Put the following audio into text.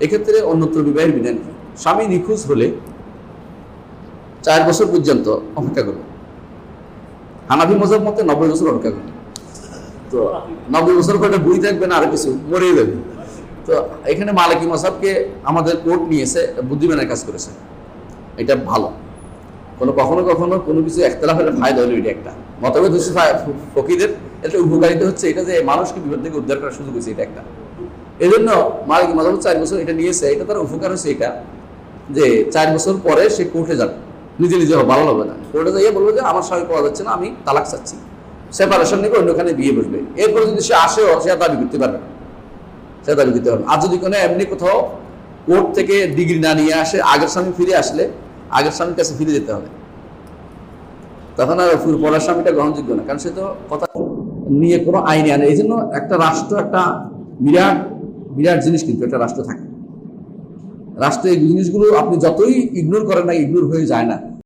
এক্ষেত্রে অন্যত্র বিবাহের বিধান কি? স্বামী নিখোঁজ হলে 4 বছর পর্যন্ত অপেক্ষা করবে। হানাফি মজাব মতে 90 বছর অপেক্ষা করবে। তো 90 বছর পরে বই থাকবে না, আর কিছু মরেই যাবে। তো এখানে মালিকি মজাবকে আমাদের কোর্ট নিয়েছে, বুদ্ধিমানের কাজ করেছে, এটা ভালো। কখনো কখনো কোনো কিছু একতলাফের ফায়দা হলো, এটা একটা মতভেদ হচ্ছে ফকিদের, এটা উপকারিতা হচ্ছে এটা যে মানুষকে বিপদ থেকে উদ্ধার করার সুযোগ হয়েছে, এটা একটা। এই জন্য মালিকি মজাব 4 বছর এটা নিয়েছে, এটা তার উপকার হচ্ছে এটা যে 4 বছর পরে সে কোর্টে যাবে, নিজে নিজে ভালো হবে না, কোর্টে যাইয়ে বলবে যে আমার স্বামী পাওয়া যাচ্ছে না, আমি তালাক চাচ্ছি, সেপারেশন নিবে, অন্যখানে বিয়ে বসবে। এরপরে যদি সে আসেও, সে দাবি করতে পারবে না, সে দাবি করতে পারবে। আর যদি কোনো এমনি কোথাও কোর্ট থেকে ডিগ্রি না নিয়ে আসে, আগের স্বামী ফিরে আসলে আগের স্বামীর কাছে ফিরে যেতে হবে, তখন আর পরের স্বামীটা গ্রহণযোগ্য না, কারণ সে তো কথা নিয়ে কোনো আইনে আনে। এই জন্য একটা রাষ্ট্র একটা বিরাট বিরাট জিনিস, কিন্তু একটা রাষ্ট্র থাকে, রাষ্ট্রে এই জিনিসগুলো আপনি যতই ইগনোর করেন না, ইগনোর হয়ে যায় না।